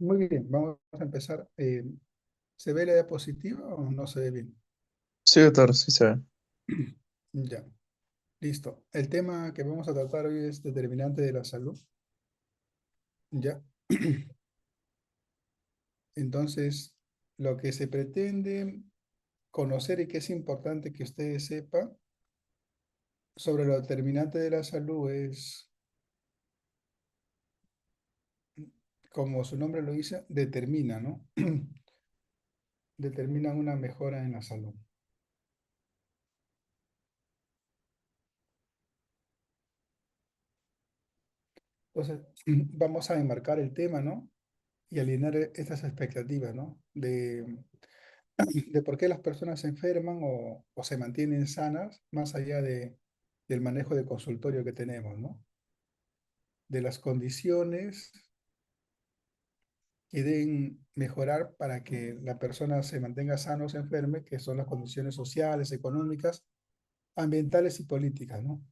Muy bien, vamos a empezar. ¿Se ve la diapositiva o no se ve bien? Sí, doctor, sí se ve. Ya, listo. El tema que vamos a tratar hoy es determinante de la salud. Ya. Entonces, lo que se pretende conocer y que es importante que ustedes sepan sobre lo determinante de la salud es, como su nombre lo dice, determina, ¿no? Determina una mejora en la salud. Entonces, vamos a enmarcar el tema, ¿no? Y alinear estas expectativas, ¿no? De por qué las personas se enferman o se mantienen sanas, más allá del manejo de consultorio que tenemos, ¿no? De las condiciones que deben mejorar para que la persona se mantenga sana o se enferme, que son las condiciones sociales, económicas, ambientales y políticas, ¿no?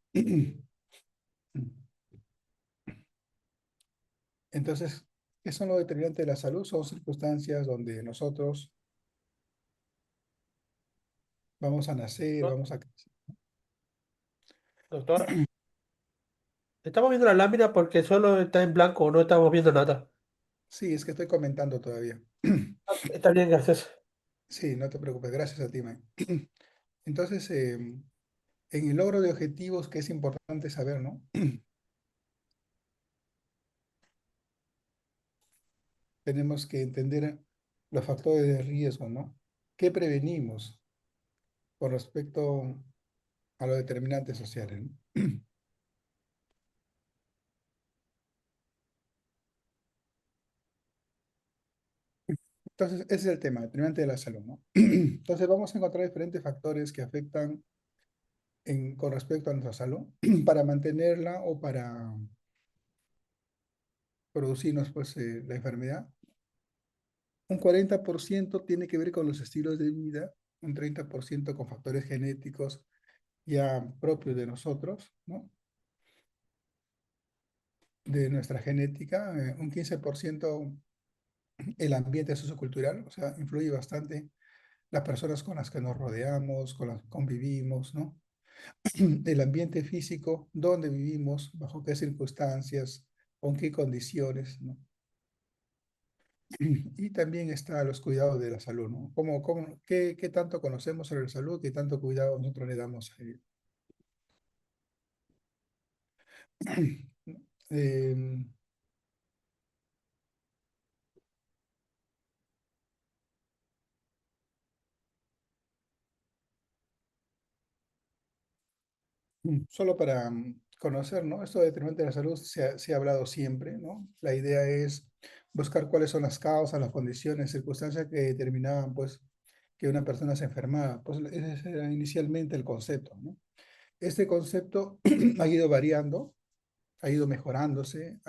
Entonces, ¿qué son los determinantes de la salud? Son circunstancias donde nosotros vamos a nacer, Do- vamos a crecer. Doctor, estamos viendo la lámina porque solo está en blanco, no estamos viendo nada. Sí, es que estoy comentando todavía. Está bien, gracias. Sí, no te preocupes, gracias a ti, May. Entonces, en el logro de objetivos, que es importante saber, ¿no? Tenemos que entender los factores de riesgo, ¿no? ¿Qué prevenimos con respecto a los determinantes sociales, ¿no? Entonces, ese es el tema, determinante de la salud, ¿no? Entonces, vamos a encontrar diferentes factores que afectan con respecto a nuestra salud para mantenerla o para producirnos, pues, la enfermedad. Un 40% tiene que ver con los estilos de vida, un 30% con factores genéticos ya propios de nosotros, ¿no? De nuestra genética, un 15% el ambiente sociocultural, o sea, influye bastante las personas con las que nos rodeamos, con las que convivimos, ¿no? El ambiente físico, dónde vivimos, bajo qué circunstancias, con qué condiciones, ¿no? Y también está los cuidados de la salud, ¿no? ¿Qué tanto conocemos sobre la salud, qué tanto cuidado nosotros le damos a ello? Eh, Solo para conocer, ¿no? Esto de determinante de la salud se ha hablado siempre, ¿no? La idea es buscar cuáles son las causas, las condiciones, circunstancias que determinaban, pues, que una persona se enfermaba. Pues ese era inicialmente el concepto, ¿no? Este concepto ha ido variando, ha ido mejorándose,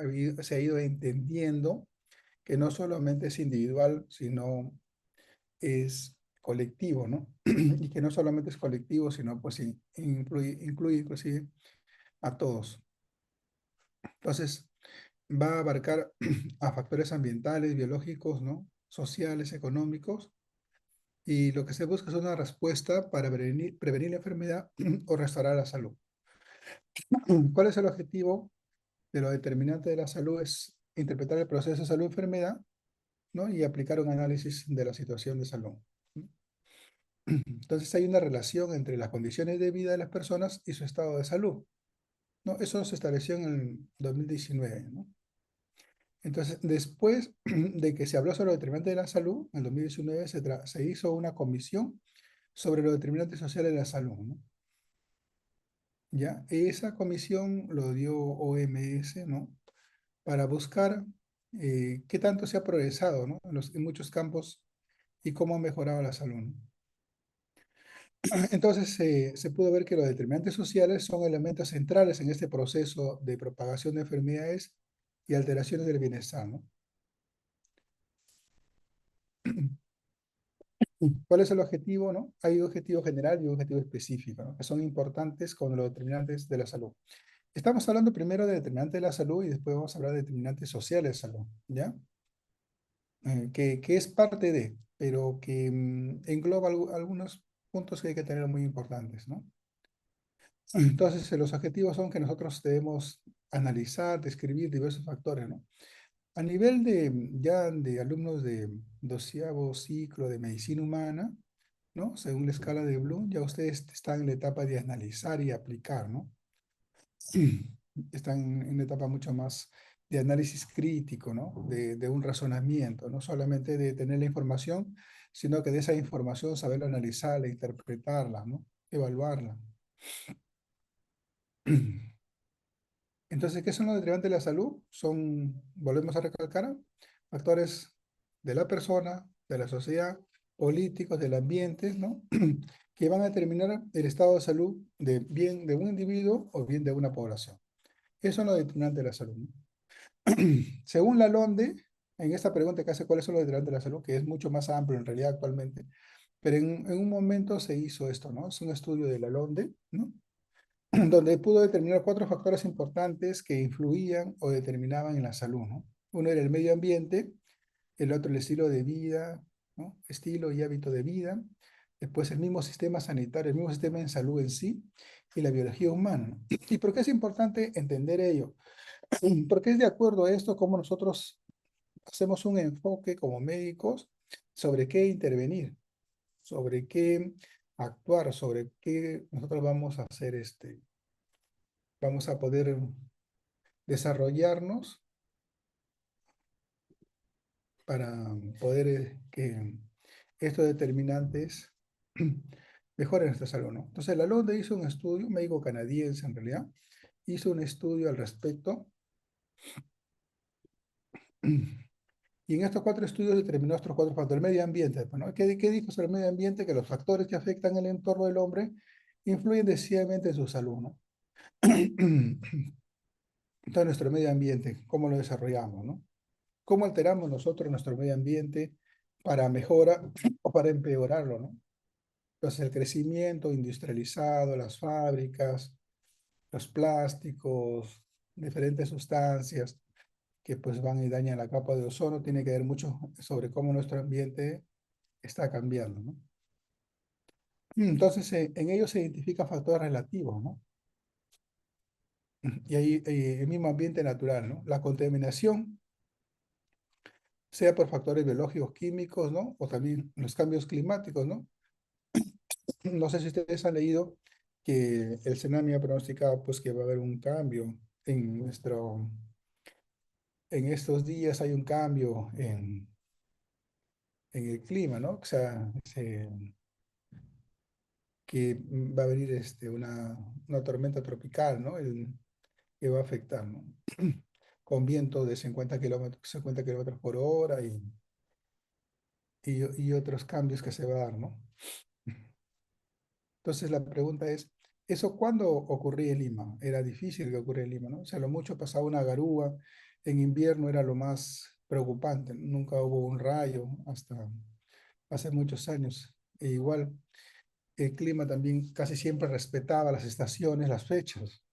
se ha ido entendiendo que no solamente es individual, sino es colectivo, ¿no? Y que no solamente es colectivo, sino pues incluye inclusive a todos. Entonces, va a abarcar a factores ambientales, biológicos, ¿no? Sociales, económicos, y lo que se busca es una respuesta para prevenir la enfermedad o restaurar la salud. ¿Cuál es el objetivo de lo determinante de la salud? Es interpretar el proceso de salud-enfermedad, ¿no? Y aplicar un análisis de la situación de salud. Entonces hay una relación entre las condiciones de vida de las personas y su estado de salud, ¿no? Eso se estableció en el 2019, ¿no? Entonces, después de que se habló sobre los determinantes de la salud, en el 2019 se hizo una comisión sobre los determinantes sociales de la salud, ¿no? ¿Ya? Esa comisión lo dio OMS, ¿no? Para buscar qué tanto se ha progresado, ¿no? En muchos campos y cómo ha mejorado la salud, ¿no? Entonces, se pudo ver que los determinantes sociales son elementos centrales en este proceso de propagación de enfermedades y alteraciones del bienestar, ¿no? ¿Cuál es el objetivo, no? Hay un objetivo general y un objetivo específico, ¿no? Que son importantes con los determinantes de la salud. Estamos hablando primero de determinantes de la salud y después vamos a hablar de determinantes sociales de salud, ¿ya? que es parte de, pero que engloba algunos puntos que hay que tener muy importantes, ¿no? Entonces, los objetivos son que nosotros debemos analizar, describir diversos factores, ¿no? A nivel ya de alumnos de doceavo ciclo de medicina humana, ¿no? Según la escala de Bloom, ya ustedes están en la etapa de analizar y aplicar, ¿no? Están en una etapa mucho más de análisis crítico, ¿no? De un razonamiento, no solamente de tener la información, sino que de esa información saber analizarla, interpretarla, ¿no? Evaluarla. Entonces, ¿qué son los determinantes de la salud? Son, volvemos a recalcar, factores de la persona, de la sociedad, políticos, del ambiente, ¿no? Que van a determinar el estado de salud de bien de un individuo o bien de una población. Esos son los determinantes de la salud, ¿no? Según la LONDE, en esta pregunta que hace cuáles son los determinantes de la salud, que es mucho más amplio en realidad actualmente, pero en un momento se hizo esto, ¿no? Es un estudio de la LONDE, ¿no? Donde pudo determinar cuatro factores importantes que influían o determinaban en la salud, ¿no? Uno era el medio ambiente, el otro el estilo de vida, ¿no? Estilo y hábito de vida, después el mismo sistema sanitario, el mismo sistema en salud en sí, y la biología humana, ¿no? ¿Y por qué es importante entender ello? Porque es de acuerdo a esto como nosotros hacemos un enfoque como médicos sobre qué intervenir, sobre qué actuar, sobre qué nosotros vamos a hacer vamos a poder desarrollarnos para poder que estos determinantes mejoren nuestra salud, ¿no? Entonces, la LONDE hizo un estudio, un médico canadiense en realidad, hizo un estudio al respecto y en estos cuatro estudios determinó estos cuatro factores. El medio ambiente, pues, ¿no? ¿Qué dijo sobre el medio ambiente? Que los factores que afectan el entorno del hombre influyen decisivamente en su salud, ¿no? Entonces, nuestro medio ambiente, ¿cómo lo desarrollamos, no? ¿Cómo alteramos nosotros nuestro medio ambiente para mejorar o para empeorarlo, ¿no? Entonces, el crecimiento industrializado, las fábricas, los plásticos, diferentes sustancias que pues van y dañan la capa de ozono, tiene que ver mucho sobre cómo nuestro ambiente está cambiando, ¿no? Entonces, en ellos se identifican factores relativos, ¿no? Y ahí el mismo ambiente natural, ¿no? La contaminación, sea por factores biológicos, químicos, ¿no? O también los cambios climáticos, ¿no? No sé si ustedes han leído que el tsunami ha pronosticado pues que va a haber un cambio en estos días hay un cambio en el clima, ¿no? O sea, que va a venir una tormenta tropical, ¿no? Que va a afectar, ¿no? Con viento de 50 kilómetros por hora y otros cambios que se va a dar, ¿no? Entonces la pregunta es, ¿eso cuándo ocurría en Lima? Era difícil que ocurriera en Lima, ¿no? O sea, lo mucho pasaba una garúa, en invierno era lo más preocupante, nunca hubo un rayo hasta hace muchos años. E igual, el clima también casi siempre respetaba las estaciones, las fechas.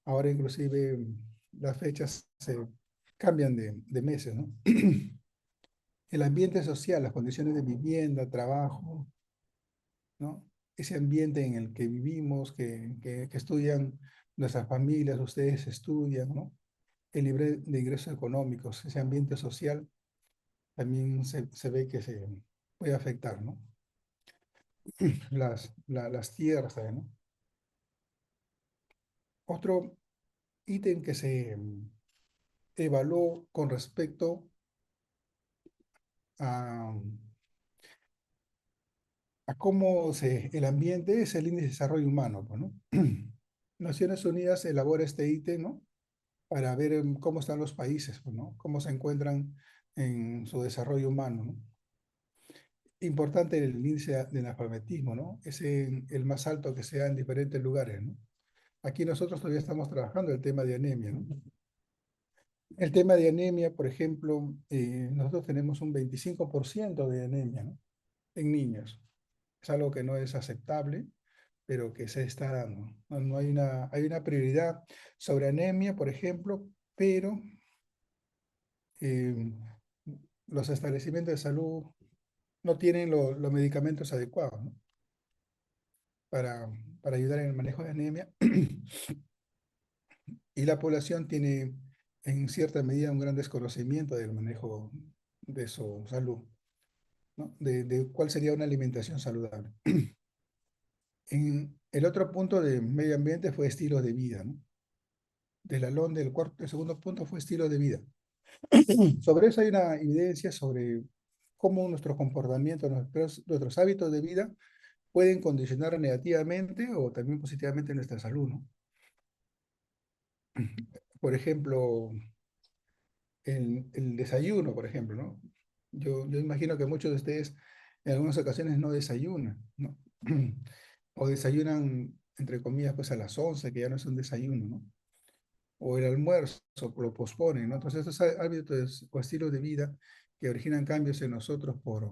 Ahora inclusive las fechas se cambian de meses, ¿no? El ambiente social, las condiciones de vivienda, trabajo, ¿no? Ese ambiente en el que vivimos, que estudian nuestras familias, ustedes estudian, ¿no? El nivel de ingresos económicos, ese ambiente social también se ve que se puede afectar, ¿no? Las tierras también, ¿no? Otro ítem que se evaluó con respecto a, a el ambiente es el índice de desarrollo humano, pues, ¿no? Naciones Unidas elabora este ítem, ¿no? Para ver cómo están los países, pues, ¿no? Cómo se encuentran en su desarrollo humano, ¿no? Importante el índice de analfabetismo, ¿no? Es el más alto que sea en diferentes lugares, ¿no? Aquí nosotros todavía estamos trabajando el tema de anemia, ¿no? El tema de anemia, por ejemplo, nosotros tenemos un 25% de anemia, ¿no? En niños. Es algo que no es aceptable, pero que se está dando. No hay una prioridad sobre anemia, por ejemplo, pero eh, los establecimientos de salud no tienen los medicamentos adecuados, ¿no? para, para ayudar en el manejo de anemia y la población tiene en cierta medida un gran desconocimiento del manejo de su salud, ¿no? De cuál sería una alimentación saludable. En el otro punto de medio ambiente fue estilos de vida, ¿no? Del alón del cuarto, el segundo punto fue estilo de vida. Sobre eso hay una evidencia sobre cómo nuestro comportamiento, nuestros hábitos de vida pueden condicionar negativamente o también positivamente nuestra salud, ¿no? Por ejemplo, el desayuno, por ejemplo, ¿no? Yo imagino que muchos de ustedes en algunas ocasiones no desayunan, ¿no? O desayunan, entre comillas, pues a las 11 que ya no es un desayuno, ¿no? O el almuerzo, lo posponen, ¿no? Entonces, estos hábitos o estilos de vida que originan cambios en nosotros por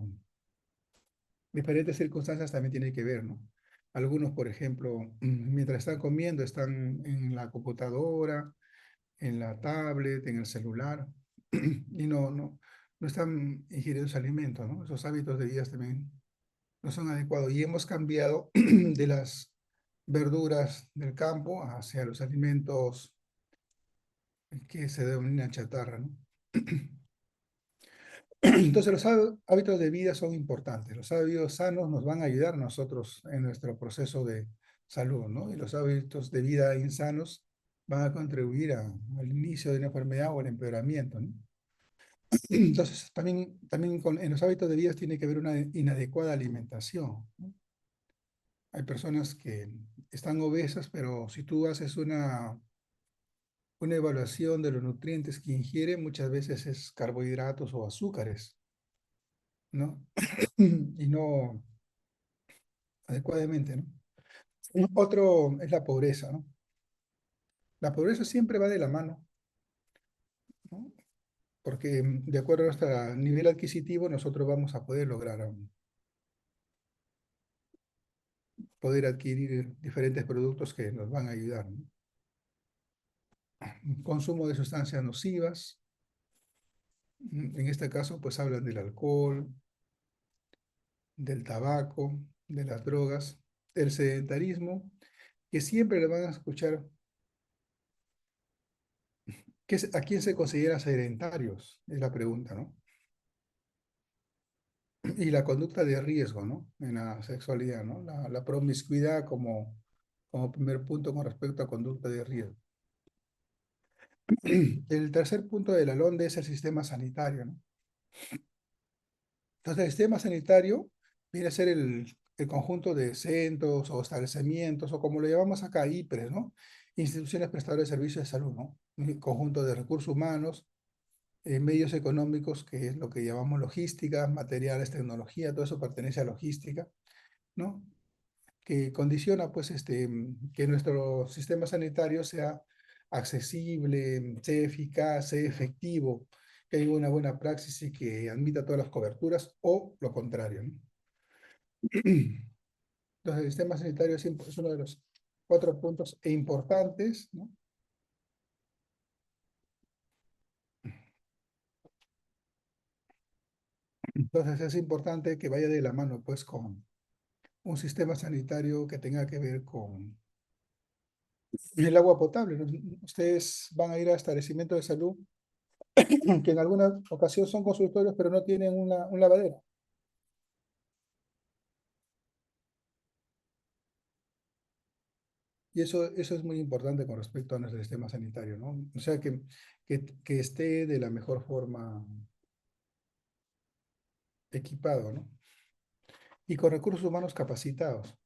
diferentes circunstancias también tienen que ver, ¿no? Algunos, por ejemplo, mientras están comiendo, están en la computadora, en la tablet, en el celular, y no están ingiriendo sus alimentos, ¿no? Esos hábitos de vida también no son adecuados. Y hemos cambiado de las verduras del campo hacia los alimentos que se denominan chatarra, ¿no? Entonces los hábitos de vida son importantes. Los hábitos sanos nos van a ayudar a nosotros en nuestro proceso de salud, ¿no? Y los hábitos de vida insanos van a contribuir al inicio de una enfermedad o al empeoramiento, ¿no? Entonces también en los hábitos de vida tiene que haber una inadecuada alimentación, ¿no? Hay personas que están obesas, pero si tú haces una evaluación de los nutrientes que ingiere, muchas veces es carbohidratos o azúcares, ¿no? Y no adecuadamente, ¿no? Otro es la pobreza, ¿no? La pobreza siempre va de la mano, ¿no? Porque de acuerdo a nuestro nivel adquisitivo, nosotros vamos a poder lograr poder adquirir diferentes productos que nos van a ayudar, ¿no? Consumo de sustancias nocivas, en este caso, pues hablan del alcohol, del tabaco, de las drogas, el sedentarismo, que siempre le van a escuchar ¿a quién se considera sedentarios? Es la pregunta, ¿no? Y la conducta de riesgo, ¿no? En la sexualidad, ¿no? La promiscuidad como primer punto con respecto a conducta de riesgo. El tercer punto de la LONDE es el sistema sanitario, ¿no? Entonces, el sistema sanitario viene a ser el conjunto de centros o establecimientos, o como lo llamamos acá, IPRES, ¿no? Instituciones prestadoras de servicios de salud, ¿no? Un conjunto de recursos humanos, medios económicos, que es lo que llamamos logística, materiales, tecnología, todo eso pertenece a logística, ¿no? Que condiciona, pues, que nuestro sistema sanitario sea accesible, sea eficaz, sea efectivo, que haya una buena praxis y que admita todas las coberturas, o lo contrario, ¿no? Entonces, el sistema sanitario es uno de los cuatro puntos importantes, ¿no? Entonces, es importante que vaya de la mano, pues, con un sistema sanitario que tenga que ver con el agua potable, ¿no? Ustedes van a ir a establecimientos de salud que en alguna ocasión son consultorios, pero no tienen un lavadero. Y eso es muy importante con respecto a nuestro sistema sanitario, ¿no? O sea, que esté de la mejor forma equipado, ¿no? Y con recursos humanos capacitados.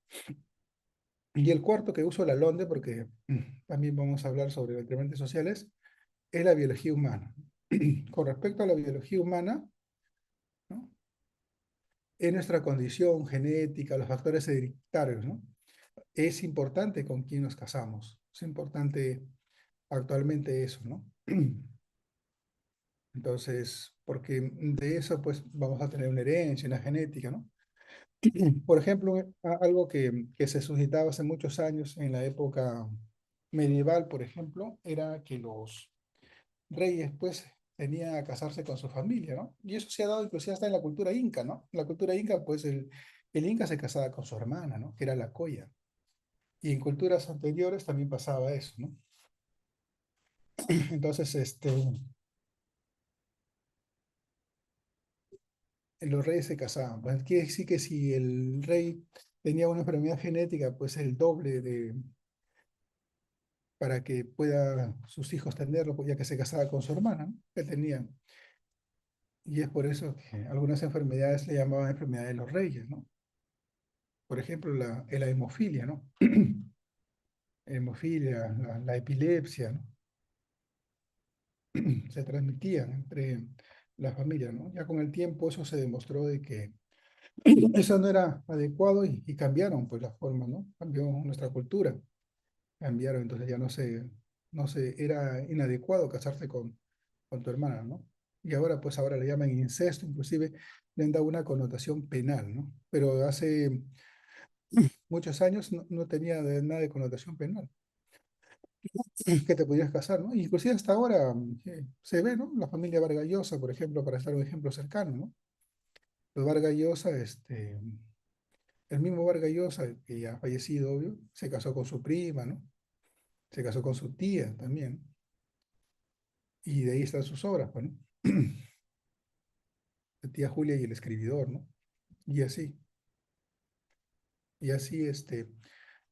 Y el cuarto que uso la LONDE, porque también vamos a hablar sobre determinantes sociales, es la biología humana. Con respecto a la biología humana, ¿no? Es nuestra condición genética, los factores hereditarios, ¿no? Es importante con quién nos casamos. Es importante actualmente eso, ¿no? Entonces, porque de eso pues vamos a tener una herencia, una genética, ¿no? Por ejemplo, algo que se suscitaba hace muchos años en la época medieval, por ejemplo, era que los reyes pues tenía a casarse con su familia, ¿no? Y eso se ha dado inclusive hasta en la cultura inca, ¿no? En la cultura inca, pues el inca se casaba con su hermana, ¿no? Que era la colla. Y en culturas anteriores también pasaba eso, ¿no? Entonces, los reyes se casaban. Pues quiere decir que si el rey tenía una enfermedad genética, pues el doble para que pueda sus hijos tenerlo, pues ya que se casaba con su hermana, ¿no? Que tenía. Y es por eso que algunas enfermedades le llamaban enfermedades de los reyes, ¿no? Por ejemplo, la hemofilia, ¿no? Hemofilia, la epilepsia, ¿no? Se transmitían entre la familia, ¿no? Ya con el tiempo eso se demostró de que eso no era adecuado y cambiaron pues las formas, ¿no? Cambió nuestra cultura, cambiaron, entonces ya era inadecuado casarse con tu hermana, ¿no? Y ahora pues ahora le llaman incesto, inclusive le han dado una connotación penal, ¿no? Pero hace muchos años no tenía nada de connotación penal, que te podías casar, ¿no? Inclusive hasta ahora se ve, ¿no? La familia Vargas Llosa, por ejemplo, para estar un ejemplo cercano, ¿no? Los Vargas Llosa, el mismo Vargas Llosa, que ya ha fallecido, obvio, se casó con su prima, ¿no? Se casó con su tía también, y de ahí están sus obras, pues, ¿no? La tía Julia y el escribidor, ¿no? Y así, y así,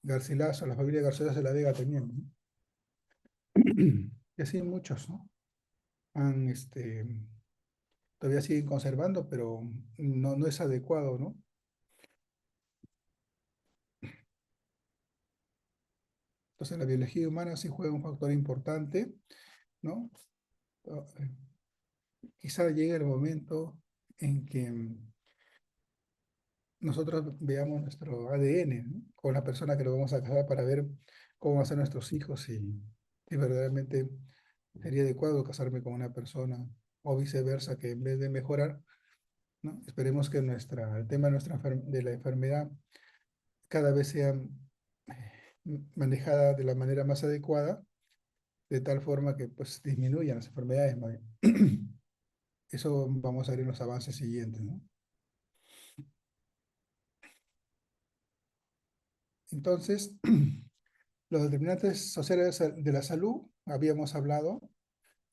Garcilaso, la familia Garcilaso de la Vega también, ¿no? Y así muchos, ¿no? Han, todavía siguen conservando, pero no es adecuado, ¿no? Entonces la biología humana sí juega un factor importante, ¿no? Ah, quizá llegue el momento en que nosotros veamos nuestro ADN, ¿no? Con la persona que lo vamos a casar para ver cómo van a ser nuestros hijos y verdaderamente sería adecuado casarme con una persona o viceversa, que en vez de mejorar, ¿no? Esperemos que el tema de, de la enfermedad cada vez sea manejada de la manera más adecuada, de tal forma que pues disminuyan las enfermedades, ¿no? Eso vamos a ver en los avances siguientes, ¿no? Entonces, los determinantes sociales de la salud, habíamos hablado,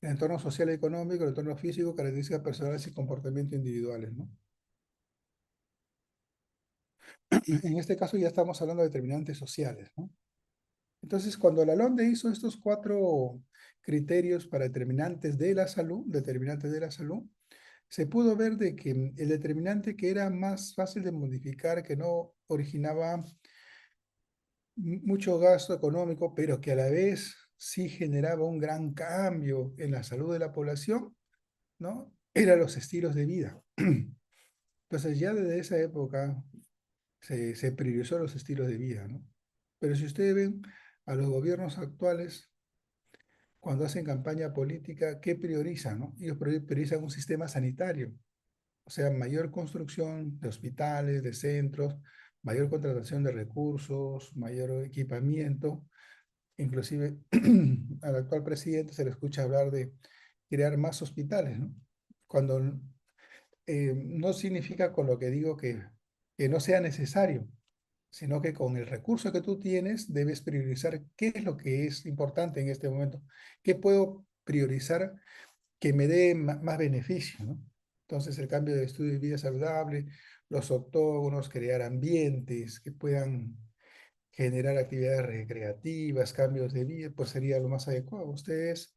el entorno social y económico, el entorno físico, características personales y comportamientos individuales, ¿no? En este caso ya estamos hablando de determinantes sociales, ¿no? Entonces, cuando Lalonde hizo estos 4 criterios para determinantes de la salud, se pudo ver de que el determinante que era más fácil de modificar, que no originaba mucho gasto económico, pero que a la vez sí generaba un gran cambio en la salud de la población, ¿no? Eran los estilos de vida. Entonces ya desde esa época se priorizó los estilos de vida, ¿no? Pero si ustedes ven a los gobiernos actuales, cuando hacen campaña política, ¿qué priorizan, no? Ellos priorizan un sistema sanitario, o sea, mayor construcción de hospitales, de centros, mayor contratación de recursos, mayor equipamiento. Inclusive al actual presidente se le escucha hablar de crear más hospitales, ¿no? Cuando no significa con lo que digo que no sea necesario, sino que con el recurso que tú tienes debes priorizar qué es lo que es importante en este momento, qué puedo priorizar que me dé más beneficio, ¿no? Entonces el cambio de estudio de vida saludable, los octógonos, crear ambientes que puedan generar actividades recreativas, cambios de vida, pues sería lo más adecuado. Ustedes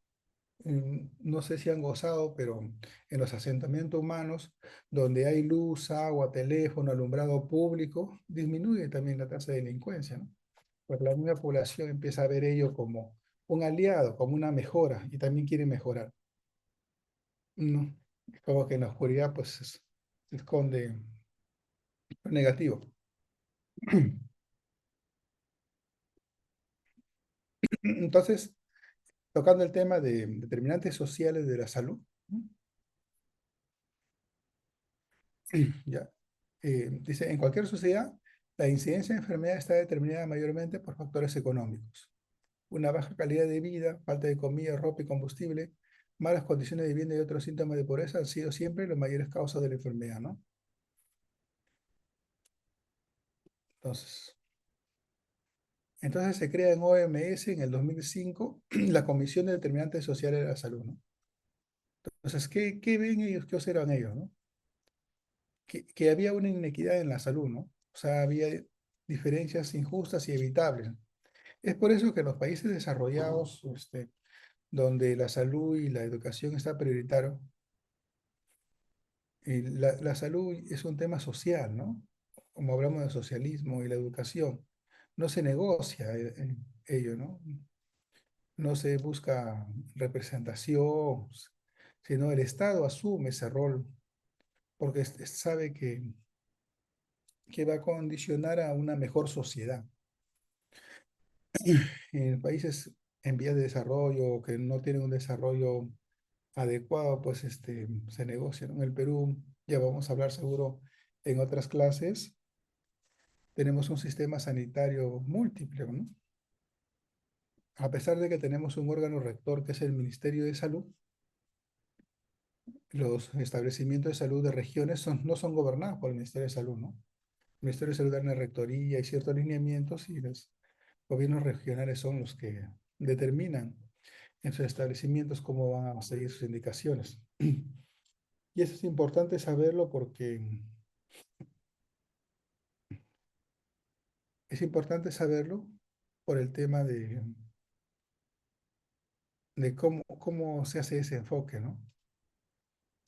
no sé si han gozado, pero en los asentamientos humanos, donde hay luz, agua, teléfono, alumbrado público, disminuye también la tasa de delincuencia, ¿no? Porque la misma población empieza a ver ello como un aliado, como una mejora, y también quiere mejorar. No, es como que en la oscuridad pues se esconde lo negativo. Entonces, tocando el tema de determinantes sociales de la salud, ¿no? Ya. Dice, en cualquier sociedad, la incidencia de enfermedad está determinada mayormente por factores económicos. Una baja calidad de vida, falta de comida, ropa y combustible malas condiciones de vivienda y otros síntomas de pobreza han sido siempre las mayores causas de la enfermedad, ¿no? Entonces, entonces se crea en OMS en el 2005 la Comisión de Determinantes Sociales de la Salud, ¿no? Entonces, ¿qué ven ellos? ¿Qué observan ellos, ¿no? Que había una inequidad en la salud, ¿no? O sea, había diferencias injustas y evitables. Es por eso que en los países desarrollados, donde la salud y la educación está prioritario, y la salud es un tema social, ¿no? Como hablamos de socialismo y la educación, no se negocia ello, ¿no? No se busca representación, sino el Estado asume ese rol porque sabe que va a condicionar a una mejor sociedad. En países en vías de desarrollo o que no tienen un desarrollo adecuado, pues se negocia, ¿no? En el Perú, ya vamos a hablar seguro en otras clases, tenemos un sistema sanitario múltiple, ¿no? A pesar de que tenemos un órgano rector que es el Ministerio de Salud, los establecimientos de salud de regiones no son gobernados por el Ministerio de Salud, ¿no? El Ministerio de Salud da una rectoría y ciertos lineamientos y los gobiernos regionales son los que determinan en sus establecimientos cómo van a seguir sus indicaciones. Y eso es importante saberlo porque es importante saberlo por el tema de cómo se hace ese enfoque, ¿no?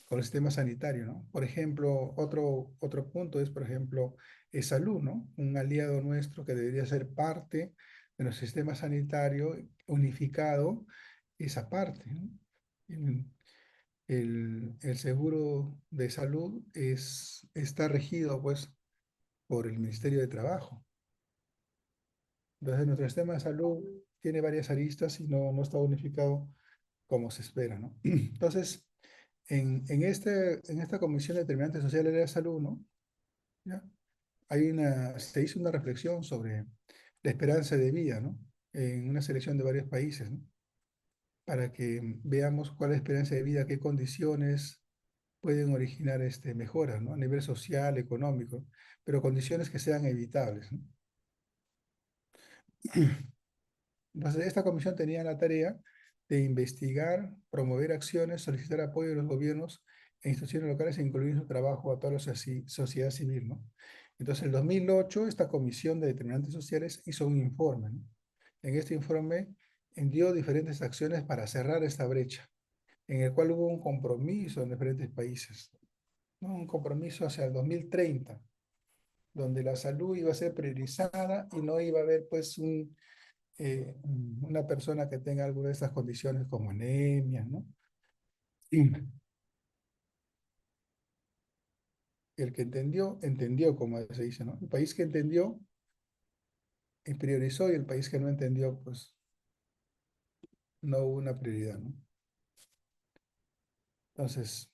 Con el sistema sanitario, ¿no? Por ejemplo, otro punto es, por ejemplo, salud, ¿no? Un aliado nuestro que debería ser parte de nuestro sistema sanitario unificado, esa parte, ¿no? El, el seguro de salud está regido, pues, por el Ministerio de Trabajo. Entonces, nuestro sistema de salud tiene varias aristas y no está unificado como se espera, ¿no? Entonces, en esta Comisión de Determinantes Sociales de la Salud, ¿no? ¿Ya? Se hizo una reflexión sobre la esperanza de vida, ¿no? En una selección de varios países, ¿no? Para que veamos cuál es la esperanza de vida, qué condiciones pueden originar mejoras, ¿no? A nivel social, económico, pero condiciones que sean evitables, ¿no? Entonces, esta comisión tenía la tarea de investigar, promover acciones, solicitar apoyo de los gobiernos e instituciones locales e incluir en su trabajo a toda la sociedad civil, ¿no? Entonces, en el 2008, esta comisión de determinantes sociales hizo un informe, ¿no? En este informe dio diferentes acciones para cerrar esta brecha, en el cual hubo un compromiso en diferentes países, ¿no? Un compromiso hacia el 2030, donde la salud iba a ser priorizada y no iba a haber, pues, una persona que tenga alguna de estas condiciones como anemia, ¿no? Y el que entendió, entendió, como se dice, ¿no? El país que entendió y priorizó y el país que no entendió, pues no hubo una prioridad, ¿no? Entonces,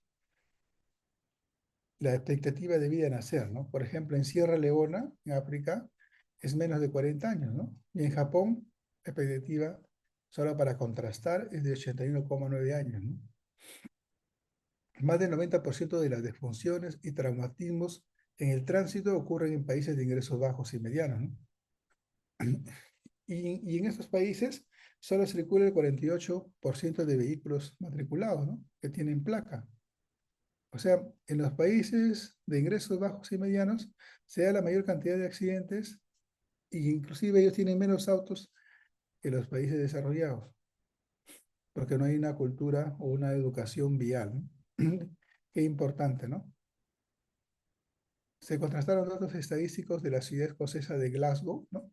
la expectativa de vida en nacer, ¿no? Por ejemplo, en Sierra Leona, en África, es menos de 40 años, ¿no? Y en Japón, la expectativa, solo para contrastar, es de 81,9 años, ¿no? Más del 90% de las defunciones y traumatismos en el tránsito ocurren en países de ingresos bajos y medianos, ¿no? Y en estos países solo circula el 48% de vehículos matriculados, ¿no? Que tienen placa. O sea, en los países de ingresos bajos y medianos se da la mayor cantidad de accidentes e inclusive ellos tienen menos autos que los países desarrollados, porque no hay una cultura o una educación vial, ¿no? Qué importante, ¿no? Se contrastaron datos estadísticos de la ciudad escocesa de Glasgow, ¿no?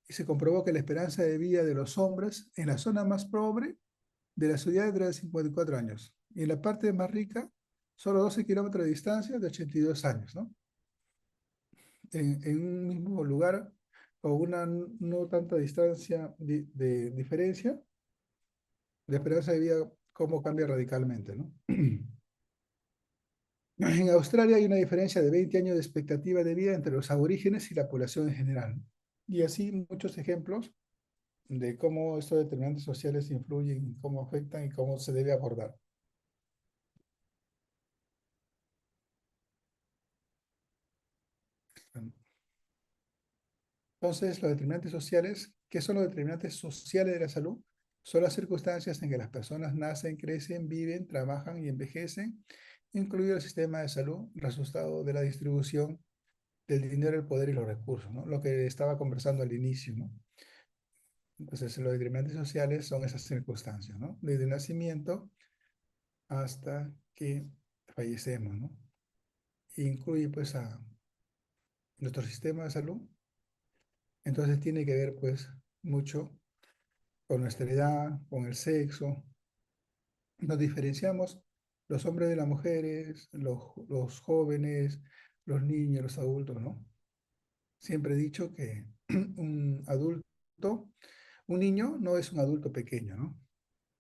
Y se comprobó que la esperanza de vida de los hombres en la zona más pobre de la ciudad era de 54 años. Y en la parte más rica, solo 12 kilómetros de distancia de 82 años, ¿no? En un mismo lugar, o una no tanta distancia de diferencia, la esperanza de vida, cómo cambia radicalmente, ¿no? En Australia hay una diferencia de 20 años de expectativa de vida entre los aborígenes y la población en general. Y así muchos ejemplos de cómo estos determinantes sociales influyen, cómo afectan y cómo se debe abordar. Entonces, los determinantes sociales, ¿qué son los determinantes sociales de la salud? Son las circunstancias en que las personas nacen, crecen, viven, trabajan y envejecen, incluido el sistema de salud, resultado de la distribución del dinero, el poder y los recursos, ¿no? Lo que estaba conversando al inicio, ¿no? Entonces, los determinantes sociales son esas circunstancias, ¿no? Desde el nacimiento hasta que fallecemos, ¿no? Incluye, pues, a nuestro sistema de salud. Entonces, tiene que ver, pues, mucho con nuestra edad, con el sexo. Nos diferenciamos los hombres de las mujeres, los jóvenes, los niños, los adultos, ¿no? Siempre he dicho que un adulto, un niño no es un adulto pequeño, ¿no?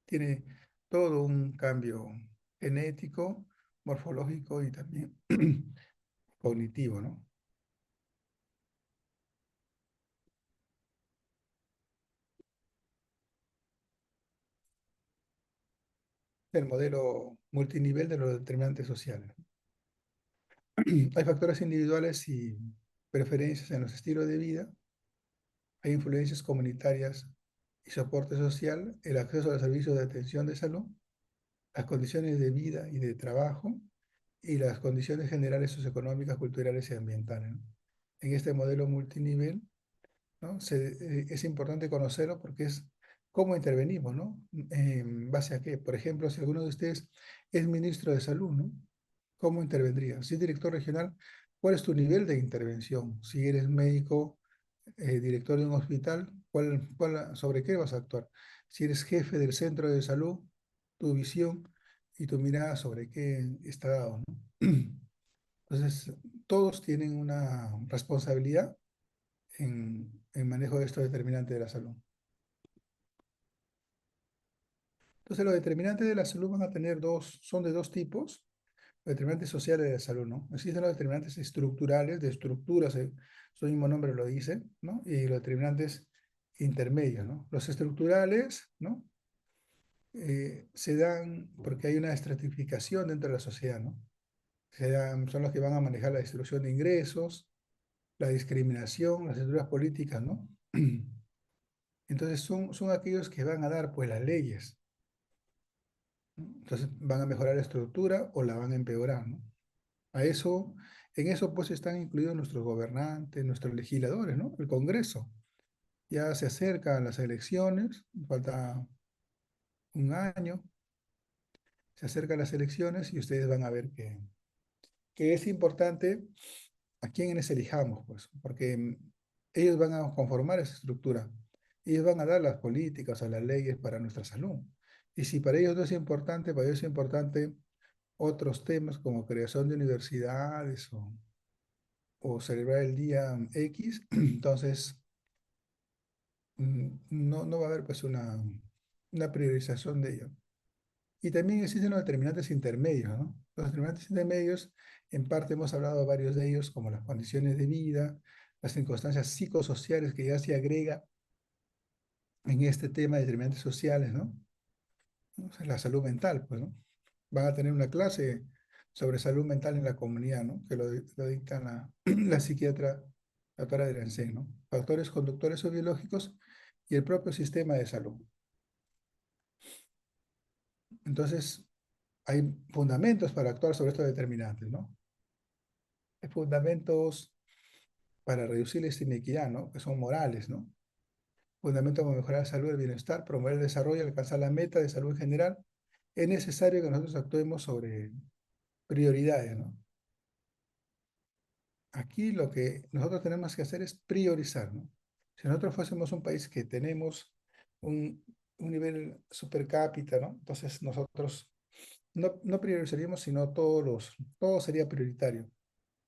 Tiene todo un cambio genético, morfológico y también cognitivo, ¿no? El modelo multinivel de los determinantes sociales. Hay factores individuales y preferencias en los estilos de vida, hay influencias comunitarias y soporte social, el acceso a los servicios de atención de salud, las condiciones de vida y de trabajo y las condiciones generales socioeconómicas, culturales y ambientales, ¿no? En este modelo multinivel, ¿no? Es importante conocerlo porque es cómo intervenimos, ¿no? ¿En base a qué? Por ejemplo, si alguno de ustedes es ministro de salud, ¿no? ¿Cómo intervendría? Si es director regional, ¿cuál es tu nivel de intervención? Si eres médico, director de un hospital, sobre qué vas a actuar? Si eres jefe del centro de salud, tu visión y tu mirada sobre qué está dado, ¿no? Entonces, todos tienen una responsabilidad en manejo de estos determinantes de la salud. Entonces, los determinantes de la salud van a tener son de dos tipos, los determinantes sociales de la salud, ¿no? Existen los determinantes estructurales, de estructuras, su mismo nombre lo dice, ¿no? Y los determinantes intermedios, ¿no? Los estructurales, ¿no? Se dan porque hay una estratificación dentro de la sociedad, ¿no? Son los que van a manejar la distribución de ingresos, la discriminación, las estructuras políticas, ¿no? Entonces son aquellos que van a dar pues las leyes, ¿no? Entonces van a mejorar la estructura o la van a empeorar, ¿no? A eso, en eso pues están incluidos nuestros gobernantes, nuestros legisladores, ¿no? El Congreso. Ya se acercan las elecciones, falta un año, se acercan las elecciones y ustedes van a ver que es importante a quiénes elijamos, pues, porque ellos van a conformar esa estructura. Ellos van a dar las políticas o las leyes para nuestra salud. Y si para ellos no es importante, para ellos es importante otros temas como creación de universidades o celebrar el día X, entonces no va a haber pues una priorización de ello. Y también existen los determinantes intermedios, ¿no? Los determinantes intermedios, en parte hemos hablado varios de ellos, como las condiciones de vida, las circunstancias psicosociales que ya se agrega en este tema de determinantes sociales, ¿no? O sea, la salud mental, pues, ¿no? Van a tener una clase sobre salud mental en la comunidad, ¿no? Que lo dicta la psiquiatra, la doctora Derancén, ¿no? Factores conductores o biológicos y el propio sistema de salud. Entonces, hay fundamentos para actuar sobre estos determinantes, ¿no? Hay fundamentos para reducir esta inequidad, ¿no? Que son morales, ¿no? Fundamentos para mejorar la salud y el bienestar, promover el desarrollo y alcanzar la meta de salud en general. Es necesario que nosotros actuemos sobre prioridades, ¿no? Aquí lo que nosotros tenemos que hacer es priorizar, ¿no? Si nosotros fuésemos un país que tenemos un, un nivel super cápita, ¿no? Entonces nosotros no priorizaríamos, sino todo sería prioritario.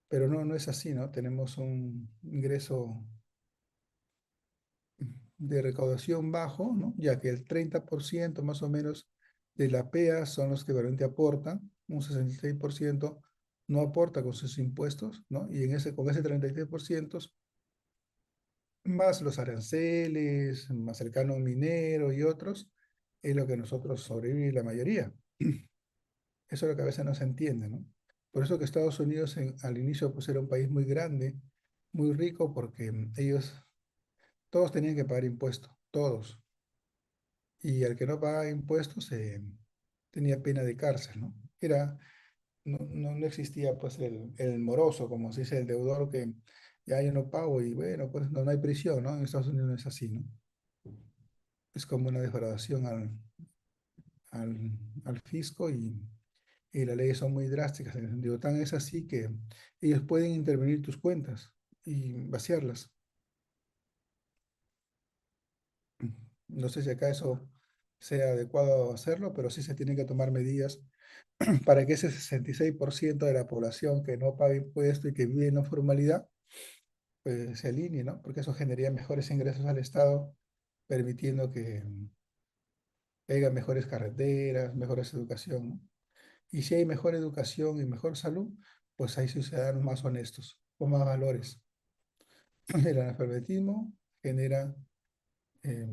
Pero no es así, ¿no? Tenemos un ingreso de recaudación bajo, ¿no? Ya que el 30% más o menos de la PEA son los que realmente aportan, un 66% no aporta con sus impuestos, ¿no? Y con ese 33% más los aranceles, más el canon minero y otros, es lo que nosotros sobrevive la mayoría. Eso es lo que a veces no se entiende, ¿no? Por eso que Estados Unidos al inicio pues era un país muy grande, muy rico, porque ellos todos tenían que pagar impuestos, todos. Y al que no pagaba impuestos tenía pena de cárcel, ¿no? No existía pues el moroso, como se dice, el deudor que ya yo no pago y bueno, pues no hay prisión, ¿no? En Estados Unidos no es así, ¿no? Es como una degradación al, al fisco y las leyes son muy drásticas en ese sentido. Tan es así que ellos pueden intervenir tus cuentas y vaciarlas. No sé si acá eso sea adecuado hacerlo, pero sí se tienen que tomar medidas para que ese 66% de la población que no paga impuestos y que vive en la formalidad, pues se alinee, ¿no? Porque eso generaría mejores ingresos al Estado, permitiendo que haya mejores carreteras, mejores educación, ¿no? Y si hay mejor educación y mejor salud, pues hay ciudadanos más honestos, con más valores. El analfabetismo genera eh,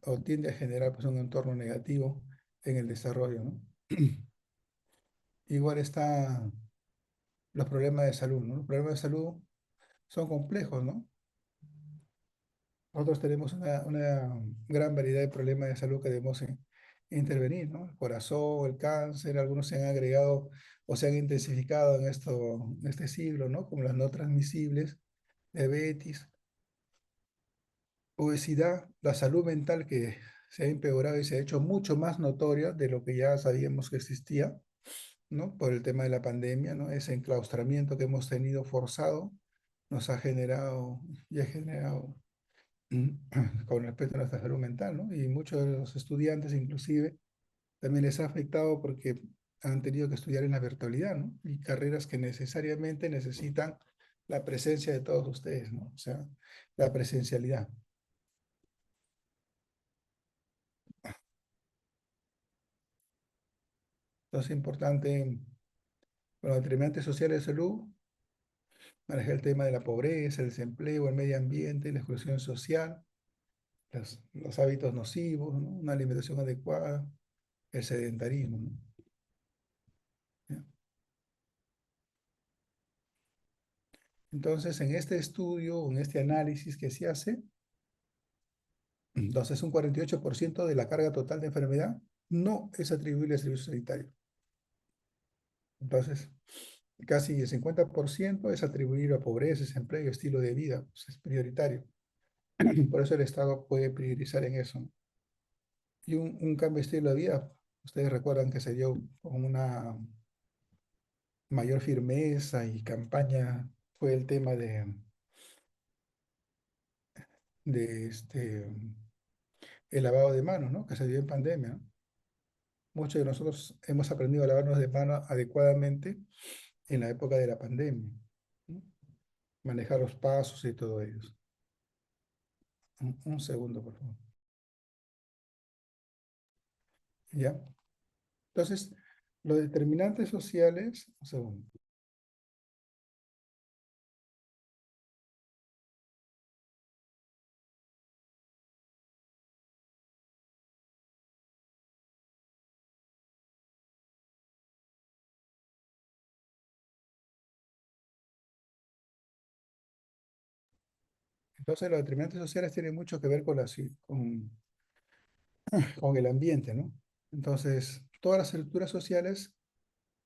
o tiende a generar pues, un entorno negativo en el desarrollo, ¿no? Igual están los problemas de salud, ¿no? Los problemas de salud son complejos, ¿no? Nosotros tenemos una gran variedad de problemas de salud que debemos intervenir, ¿no? El corazón, el cáncer, algunos se han agregado o se han intensificado en este siglo, ¿no? Como las no transmisibles, diabetes, obesidad, la salud mental que se ha empeorado y se ha hecho mucho más notoria de lo que ya sabíamos que existía, ¿no? Por el tema de la pandemia, ¿no? Ese enclaustramiento que hemos tenido forzado nos ha generado y ha generado con respecto a nuestra salud mental, ¿no? Y muchos de los estudiantes inclusive también les ha afectado porque han tenido que estudiar en la virtualidad, ¿no? Y carreras que necesariamente necesitan la presencia de todos ustedes, ¿no? O sea, la presencialidad. Entonces es importante, con los determinantes sociales de salud, manejar el tema de la pobreza, el desempleo, el medio ambiente, la exclusión social, los hábitos nocivos, ¿no? Una alimentación adecuada, el sedentarismo, ¿no? ¿Ya? Entonces, en este estudio, en este análisis que se hace, entonces un 48% de la carga total de enfermedad no es atribuible al servicio sanitario. Entonces, casi el 50% es atribuible a pobreza, desempleo, estilo de vida, pues es prioritario. Por eso el Estado puede priorizar en eso, ¿no? Y un cambio de estilo de vida, ustedes recuerdan que se dio con una mayor firmeza y campaña, fue el tema de el lavado de manos, ¿no? Que se dio en pandemia, ¿no? Muchos de nosotros hemos aprendido a lavarnos de manos adecuadamente en la época de la pandemia, ¿no? Manejar los pasos y todo ello. Un segundo, por favor. ¿Ya? Entonces, los determinantes sociales, un segundo. Entonces, los determinantes sociales tienen mucho que ver con el ambiente, ¿no? Entonces, todas las estructuras sociales,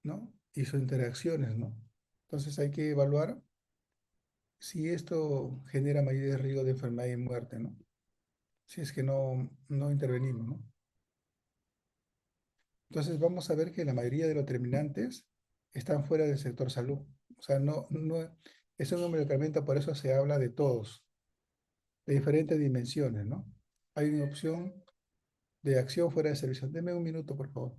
¿no? Y sus interacciones, ¿no? Entonces, hay que evaluar si esto genera mayor riesgo de enfermedad y muerte, ¿no? Si es que no intervenimos, ¿no? Entonces vamos a ver que la mayoría de los determinantes están fuera del sector salud. O sea, es un número de incremento, por eso se habla de todos, de diferentes dimensiones, ¿no? Hay una opción de acción fuera de servicio. Deme un minuto, por favor.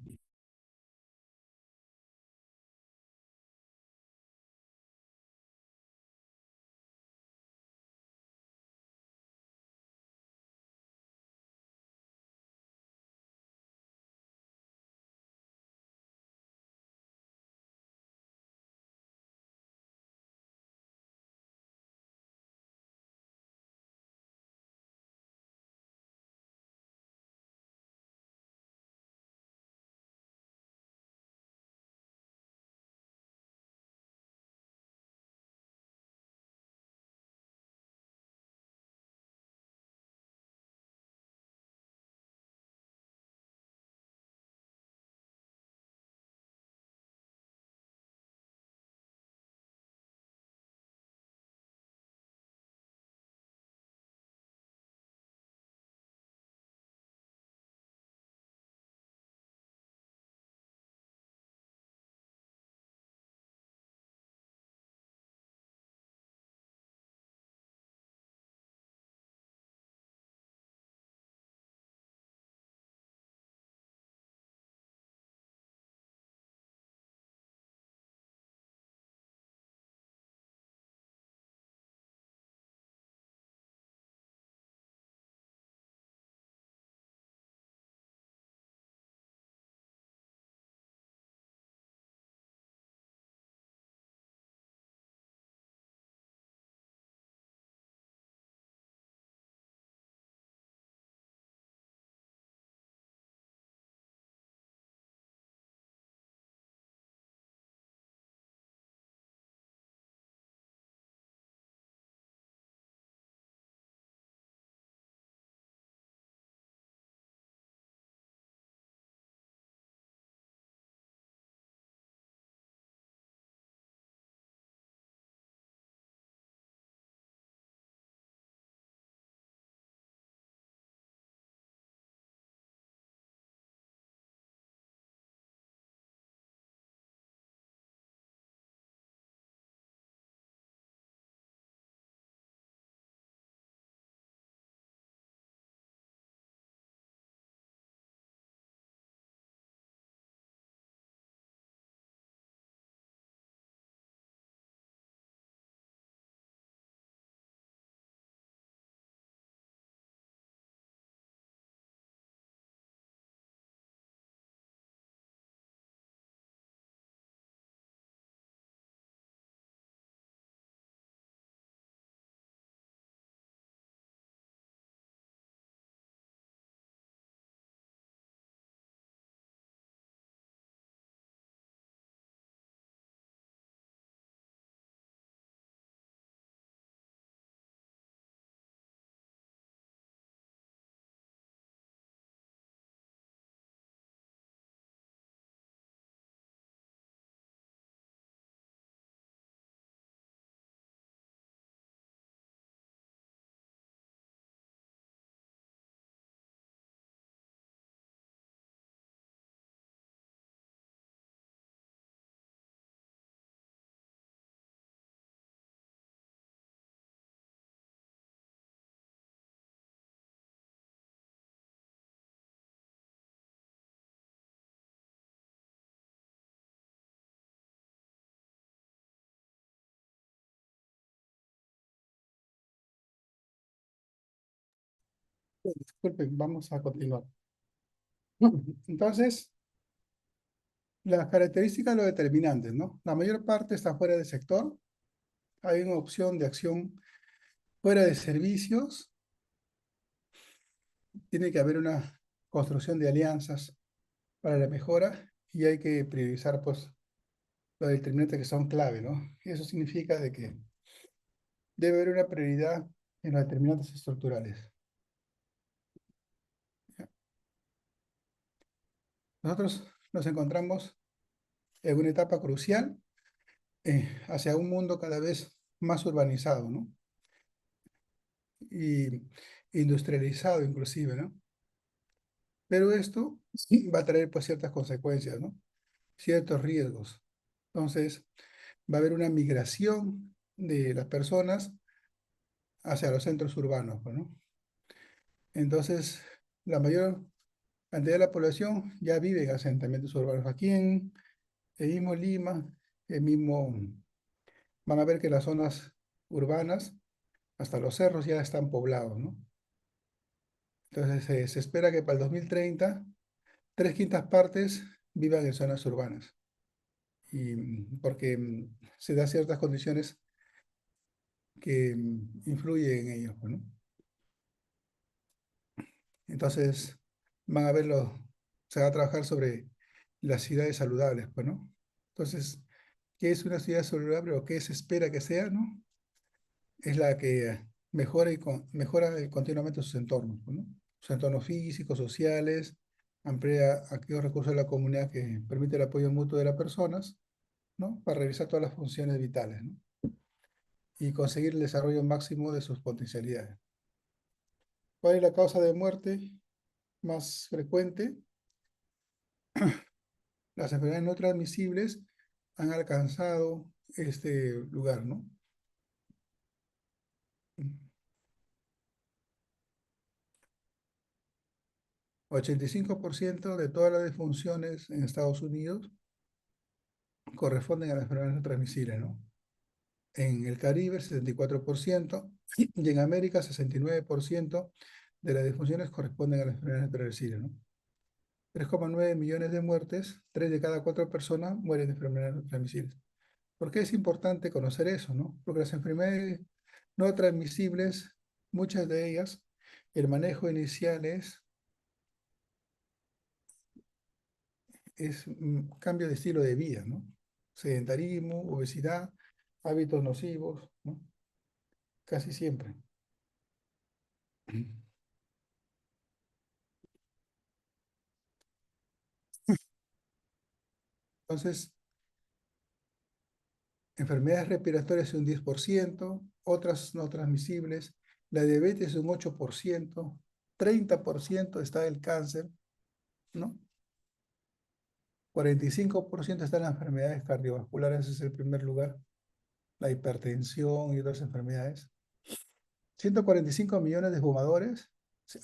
Disculpen, vamos a continuar. Entonces, las características, lo determinantes, ¿no? La mayor parte está fuera del sector. Hay una opción de acción fuera de servicios. Tiene que haber una construcción de alianzas para la mejora y hay que priorizar, pues, los determinantes que son clave, ¿no? Y eso significa de que debe haber una prioridad en los determinantes estructurales. Nosotros nos encontramos en una etapa crucial hacia un mundo cada vez más urbanizado, ¿no? Y industrializado inclusive, ¿no? Pero esto va a traer pues ciertas consecuencias, ¿no? Ciertos riesgos. Entonces, va a haber una migración de las personas hacia los centros urbanos, pues, ¿no? Entonces, la mayor cantidad de la población ya vive en asentamientos urbanos. Aquí en el mismo Lima, el mismo, van a ver que las zonas urbanas, hasta los cerros ya están poblados, ¿no? Entonces, se espera que para el 2030, 3/5 partes vivan en zonas urbanas. Y porque se da ciertas condiciones que influyen en ellos, pues, ¿no? Entonces, van a verlo, se va a trabajar sobre las ciudades saludables, pues, ¿no? Entonces, ¿qué es una ciudad saludable o qué se espera que sea, ¿no? Es la que mejora, mejora continuamente sus entornos, pues, ¿no? Sus entornos físicos, sociales, amplía aquellos recursos de la comunidad que permite el apoyo mutuo de las personas, ¿no? Para realizar todas las funciones vitales, ¿no? Y conseguir el desarrollo máximo de sus potencialidades. ¿Cuál es la causa de muerte más frecuente? Las enfermedades no transmisibles han alcanzado este lugar, ¿no? 85% de todas las defunciones en Estados Unidos corresponden a las enfermedades no transmisibles, ¿no? En el Caribe, el 74%, y en América, 69% de las defunciones corresponden a las enfermedades no transmisibles, ¿no? 3,9 millones de muertes, 3 de cada 4 personas mueren de enfermedades no transmisibles. ¿Por qué es importante conocer eso, no? Porque las enfermedades no transmisibles, muchas de ellas, el manejo inicial es cambio de estilo de vida, ¿no? Sedentarismo, obesidad, hábitos nocivos, ¿no? Casi siempre. Entonces, enfermedades respiratorias un 10%, otras no transmisibles, la diabetes un 8%, 30% está el cáncer, ¿no? 45% están las enfermedades cardiovasculares, ese es el primer lugar, la hipertensión y otras enfermedades. 145 millones de fumadores,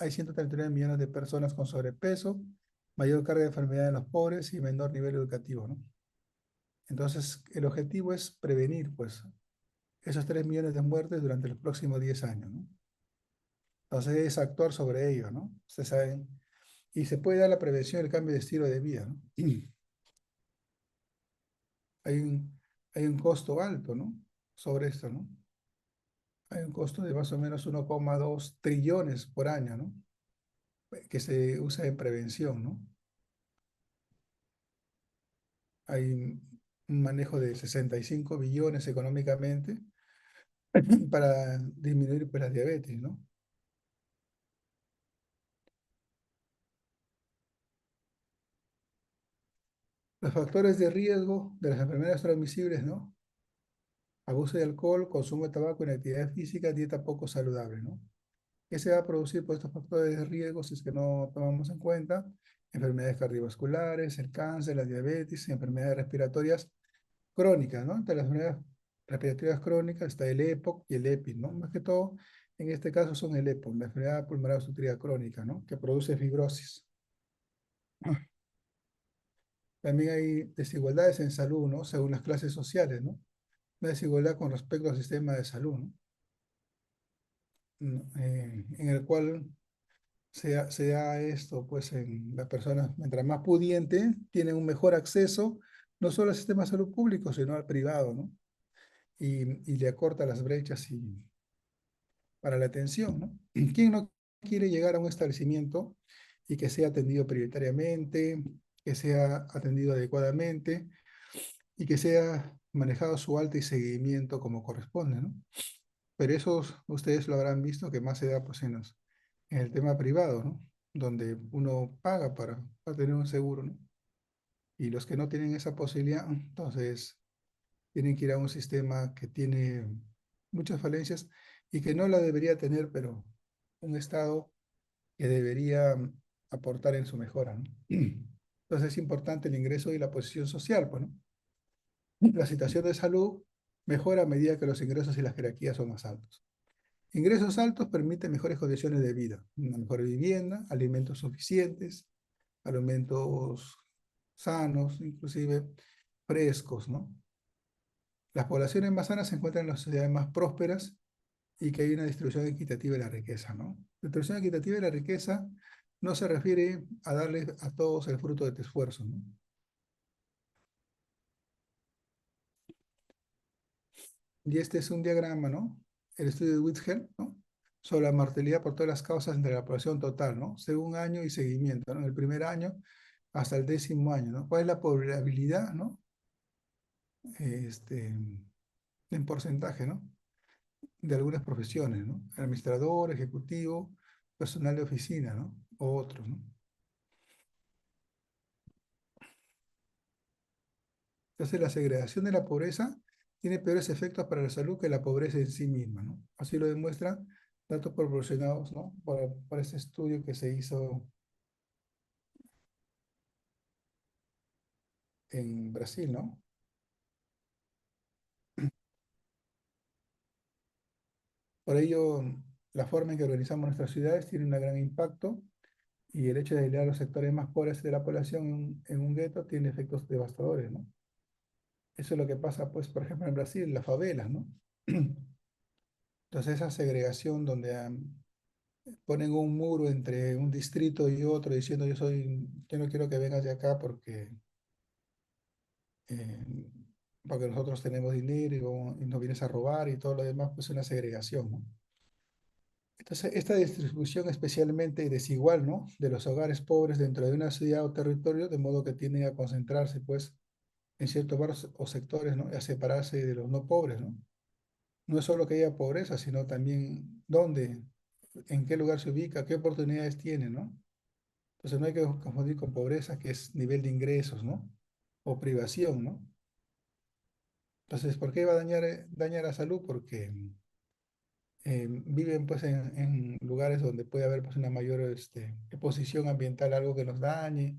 hay 139 millones de personas con sobrepeso, mayor carga de enfermedad en los pobres y menor nivel educativo, ¿no? Entonces, el objetivo es prevenir, pues, esos 3 millones de muertes durante los próximos 10 años, ¿no? Entonces, es actuar sobre ello, ¿no? Ustedes saben, y se puede dar la prevención del cambio de estilo de vida, ¿no? Hay un costo alto, ¿no? Sobre esto, ¿no? Hay un costo de más o menos 1,2 trillones por año, ¿no? Que se usa en prevención, ¿no? Hay un manejo de 65 billones económicamente para disminuir pues, la diabetes, ¿no? Los factores de riesgo de las enfermedades transmisibles, ¿no? Abuso de alcohol, consumo de tabaco, inactividad física, dieta poco saludable, ¿no? ¿Qué se va a producir por estos factores de riesgo si es que no tomamos en cuenta? Enfermedades cardiovasculares, el cáncer, la diabetes, enfermedades respiratorias crónicas, ¿no? Entre las enfermedades respiratorias crónicas está el EPOC y el EPI, ¿no? Más que todo, en este caso son el EPOC, la enfermedad pulmonar obstructiva crónica, ¿no? Que produce fibrosis. También hay desigualdades en salud, ¿no? Según las clases sociales, ¿no? Una desigualdad con respecto al sistema de salud, ¿no? En el cual se da esto, pues en las personas, mientras más pudiente, tienen un mejor acceso, no solo al sistema de salud público, sino al privado, ¿no? Y le acorta las brechas para la atención, ¿no? ¿Quién no quiere llegar a un establecimiento y que sea atendido prioritariamente, que sea atendido adecuadamente y que sea manejado su alta y seguimiento como corresponde, ¿no? Pero eso ustedes lo habrán visto que más se da pues en el tema privado, ¿no? Donde uno paga para tener un seguro, ¿no? Y los que no tienen esa posibilidad, entonces tienen que ir a un sistema que tiene muchas falencias y que no la debería tener, pero un Estado que debería aportar en su mejora, ¿no? Entonces es importante el ingreso y la posición social, pues, ¿no? La situación de salud mejora a medida que los ingresos y las jerarquías son más altos. Ingresos altos permiten mejores condiciones de vida, una mejor vivienda, alimentos suficientes, alimentos sanos, inclusive frescos, ¿no? Las poblaciones más sanas se encuentran en las sociedades más prósperas y que hay una distribución equitativa de la riqueza, ¿no? La distribución equitativa de la riqueza no se refiere a darle a todos el fruto de tu esfuerzo, ¿no? Y este es un diagrama, ¿no? El estudio de Whither, ¿no? Sobre la mortalidad por todas las causas entre la población total, ¿no? Según año y seguimiento, ¿no? En el primer año hasta el 10.º año, ¿no? ¿Cuál es la probabilidad, ¿no? Este, en porcentaje, ¿no? De algunas profesiones, ¿no? Administrador, ejecutivo, personal de oficina, ¿no? O otros, ¿no? Entonces, la segregación de la pobreza tiene peores efectos para la salud que la pobreza en sí misma, ¿no? Así lo demuestran datos proporcionados, ¿no? Por este estudio que se hizo en Brasil, ¿no? Por ello, la forma en que organizamos nuestras ciudades tiene un gran impacto y el hecho de aislar a los sectores más pobres de la población en un gueto tiene efectos devastadores, ¿no? Eso es lo que pasa, pues, por ejemplo, en Brasil, en las favelas, ¿no? Entonces, esa segregación donde ponen un muro entre un distrito y otro diciendo yo no quiero que vengas de acá eh, porque nosotros tenemos dinero y nos vienes a robar y todo lo demás, pues es una segregación, ¿no? Entonces, esta distribución especialmente desigual, ¿no? De los hogares pobres dentro de una ciudad o territorio, de modo que tienden a concentrarse, pues, en ciertos barrios o sectores, ¿no? Y a separarse de los no pobres, ¿no? No es solo que haya pobreza, sino también dónde, en qué lugar se ubica, qué oportunidades tiene, ¿no? Entonces no hay que confundir con pobreza, que es nivel de ingresos, ¿no? O privación, ¿no? Entonces, ¿por qué va a dañar la salud? Porque viven pues en lugares donde puede haber pues una mayor exposición ambiental, algo que nos dañe,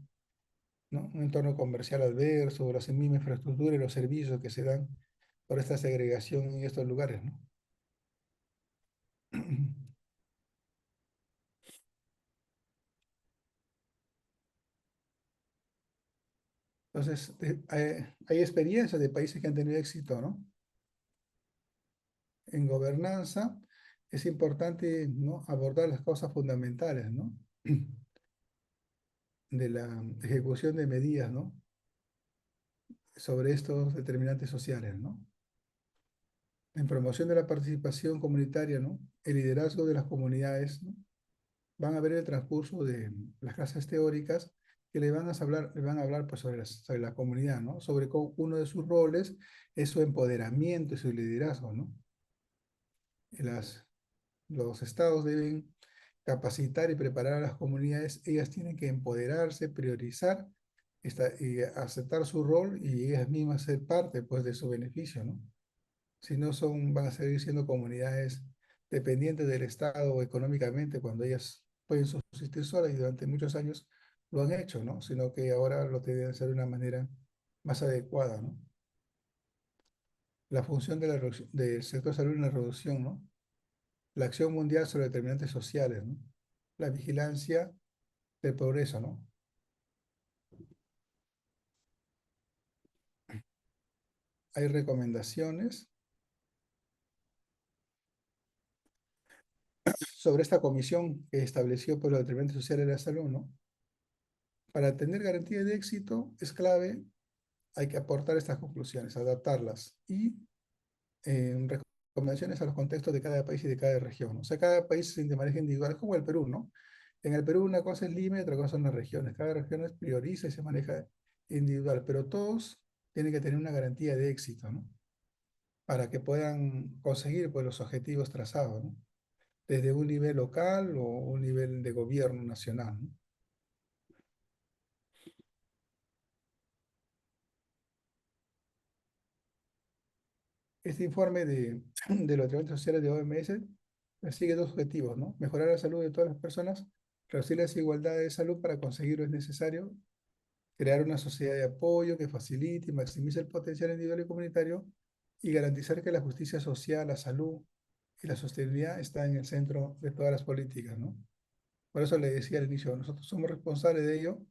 ¿no? Un entorno comercial adverso, la misma infraestructura y los servicios que se dan por esta segregación en estos lugares, ¿no? Entonces, hay experiencias de países que han tenido éxito, ¿no? En gobernanza es importante, ¿no? Abordar las causas fundamentales, ¿no? De la ejecución de medidas, ¿no? Sobre estos determinantes sociales, ¿no? En promoción de la participación comunitaria, ¿no? El liderazgo de las comunidades, ¿no? Van a ver el transcurso de las clases teóricas que le van a hablar pues, sobre la comunidad, ¿no? Sobre cómo uno de sus roles es su empoderamiento y su liderazgo, ¿no? Y los estados deben capacitar y preparar a las comunidades, ellas tienen que empoderarse, priorizar y aceptar su rol y ellas mismas ser parte pues, de su beneficio, ¿no? Si no van a seguir siendo comunidades dependientes del Estado económicamente cuando ellas pueden subsistir solas y durante muchos años lo han hecho, ¿no? Sino que ahora lo deben hacer de una manera más adecuada, ¿no? La función del sector salud en la reducción, ¿no? La acción mundial sobre determinantes sociales, ¿no? La vigilancia del progreso, ¿no? Hay recomendaciones sobre esta comisión que estableció por los determinantes sociales de la salud, ¿no? Para tener garantía de éxito es clave, hay que aportar estas conclusiones, adaptarlas y recomendaciones a los contextos de cada país y de cada región, ¿no? O sea, cada país de manera individual, es como el Perú, ¿no? En el Perú una cosa es Lima y otra cosa son las regiones. Cada región es prioriza y se maneja individual, pero todos tienen que tener una garantía de éxito, ¿no? Para que puedan conseguir pues, los objetivos trazados, ¿no? Desde un nivel local o un nivel de gobierno nacional, ¿no? Este informe de los derechos sociales de OMS persigue dos objetivos, ¿no? Mejorar la salud de todas las personas, reducir la desigualdad de salud para conseguirlo es necesario, crear una sociedad de apoyo que facilite y maximice el potencial individual y comunitario y garantizar que la justicia social, la salud y la sostenibilidad están en el centro de todas las políticas, ¿no? Por eso le decía al inicio, nosotros somos responsables de ello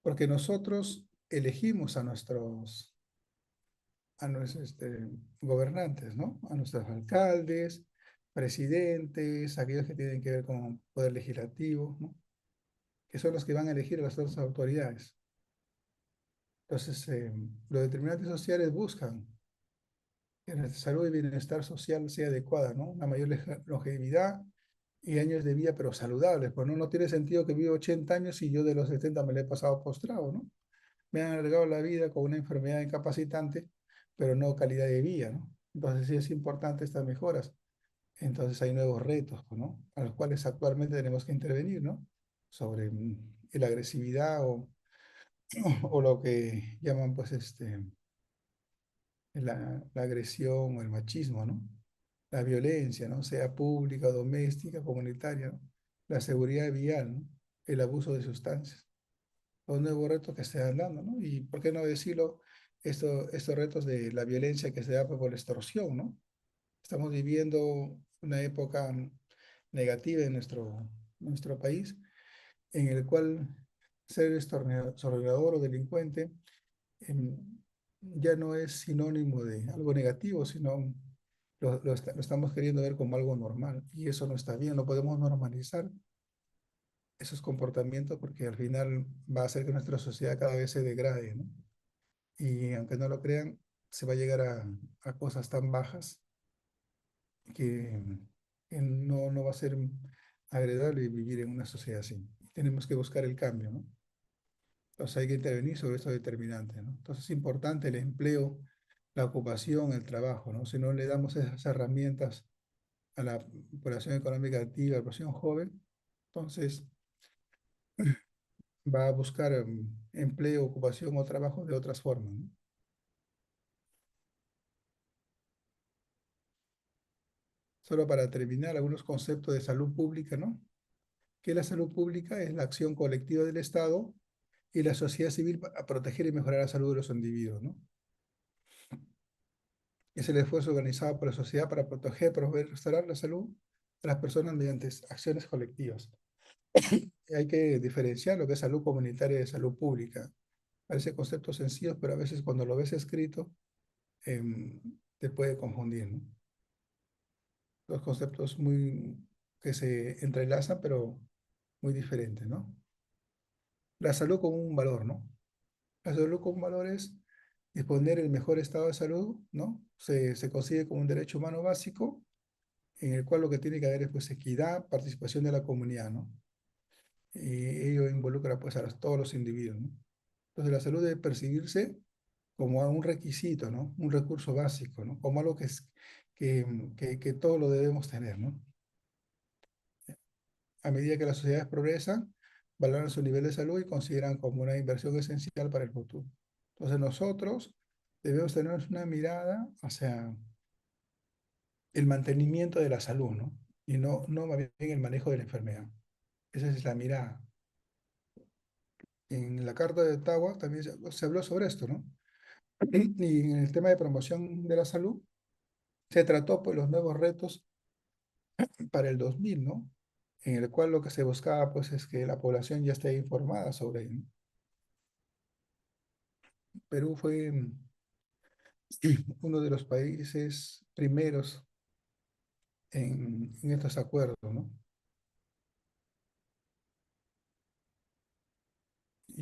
porque nosotros elegimos a nuestros gobernantes, ¿no? A nuestros alcaldes, presidentes, aquellos que tienen que ver con poder legislativo, ¿no? Que son los que van a elegir a las otras autoridades. Entonces, los determinantes sociales buscan que nuestra salud y bienestar social sea adecuada, ¿no? Una mayor longevidad y años de vida, pero saludables. Pues no tiene sentido que viva 80 años y yo de los 70 me la he pasado postrado, ¿no? Me han alargado la vida con una enfermedad incapacitante, pero no calidad de vida, ¿no? Entonces sí es importante estas mejoras. Entonces hay nuevos retos, pues, ¿no? A los cuales actualmente tenemos que intervenir, ¿no? Sobre la agresividad o lo que llaman, pues, la agresión o el machismo, ¿no? La violencia, ¿no? Sea pública, doméstica, comunitaria, ¿no? La seguridad vial, ¿no? El abuso de sustancias. Los nuevos retos que se están dando, ¿no? Y por qué no decirlo, estos retos de la violencia que se da por la extorsión, ¿no? Estamos viviendo una época negativa en nuestro país, en el cual ser extorsionador o delincuente em, ya no es sinónimo de algo negativo, sino lo estamos queriendo ver como algo normal. Y eso no está bien, no podemos normalizar esos comportamientos porque al final va a hacer que nuestra sociedad cada vez se degrade, ¿no? Y aunque no lo crean, se va a llegar a cosas tan bajas que, que no va a ser agradable vivir en una sociedad así. Tenemos que buscar el cambio, ¿no? Entonces hay que intervenir sobre estos determinantes, ¿no? Entonces es importante el empleo, la ocupación, el trabajo, ¿no? Si no le damos esas herramientas a la población económica activa, a la población joven, entonces va a buscar empleo, ocupación o trabajo de otras formas, ¿no? Solo para terminar, algunos conceptos de salud pública, ¿no? Que la salud pública es la acción colectiva del Estado y la sociedad civil para proteger y mejorar la salud de los individuos, ¿no? Es el esfuerzo organizado por la sociedad para proteger, promover y restaurar la salud de las personas mediante acciones colectivas. Y hay que diferenciar lo que es salud comunitaria de salud pública. Parece conceptos sencillos, pero a veces cuando lo ves escrito te puede confundir, ¿no? Los conceptos que se entrelazan, pero muy diferentes, ¿no? La salud como un valor, ¿no? La salud como un valor es disponer el mejor estado de salud, ¿no? Se consigue como un derecho humano básico en el cual lo que tiene que haber es pues equidad, participación de la comunidad, ¿no? Y ello involucra pues a todos los individuos, ¿no? Entonces la salud debe percibirse como un requisito, ¿no? Un recurso básico, ¿no? Como algo que todos lo debemos tener, ¿no? A medida que las sociedades progresan, valoran su nivel de salud y consideran como una inversión esencial para el futuro. Entonces nosotros debemos tener una mirada hacia el mantenimiento de la salud, ¿no? Y no más bien el manejo de la enfermedad. Esa es la mirada. En la Carta de Ottawa también se habló sobre esto, ¿no? Y en el tema de promoción de la salud se trató pues los nuevos retos para el 2000, ¿no? En el cual lo que se buscaba pues es que la población ya esté informada sobre ello, ¿no? Perú fue uno de los países primeros en estos acuerdos, ¿no?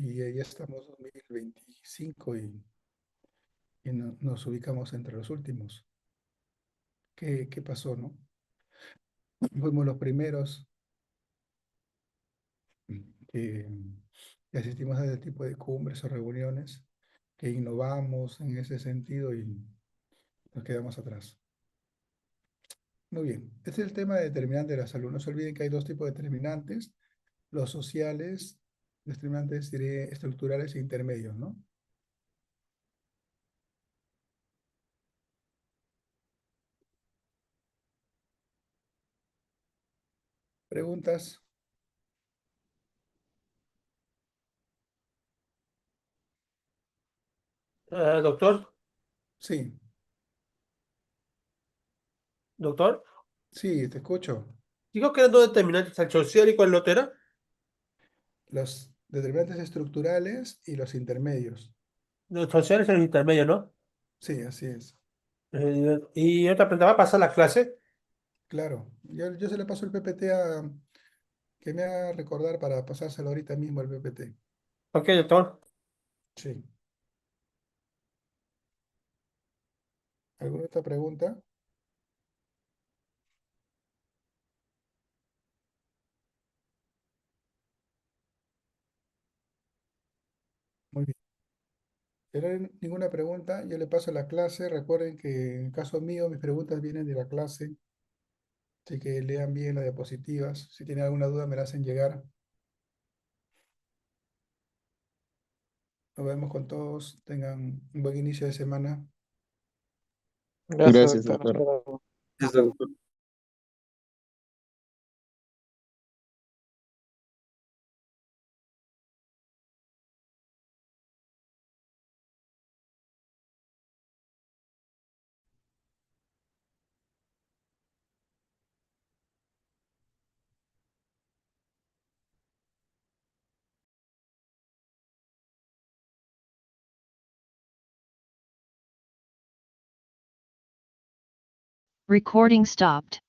y ya estamos 2025 y nos ubicamos entre los últimos. ¿Qué pasó, no? Fuimos los primeros que, que asistimos a ese tipo de cumbres o reuniones, que innovamos en ese sentido y nos quedamos atrás. Muy bien, este es el tema de determinante de la salud. No se olviden que hay dos tipos de determinantes, los sociales, los determinantes diré, estructurales e intermedios, ¿no? ¿Preguntas? Doctor, Sí, doctor, sí, te escucho. digo que eran dos determinantes, el social y cuál otro era. Los determinantes estructurales y los intermedios. Los sociales y los intermedios, ¿no? Sí, así es. Y otra pregunta, ¿va a pasar la clase? Claro, yo se le paso el PPT a que me haga recordar para pasárselo ahorita mismo al PPT. Ok, doctor. Sí. ¿Alguna otra pregunta? Muy bien. Si no hay ninguna pregunta, yo le paso la clase. Recuerden que en el caso mío, mis preguntas vienen de la clase, así que lean bien las diapositivas. Si tienen alguna duda, me la hacen llegar. Nos vemos con todos. Tengan un buen inicio de semana. Gracias, doctor. Recording stopped.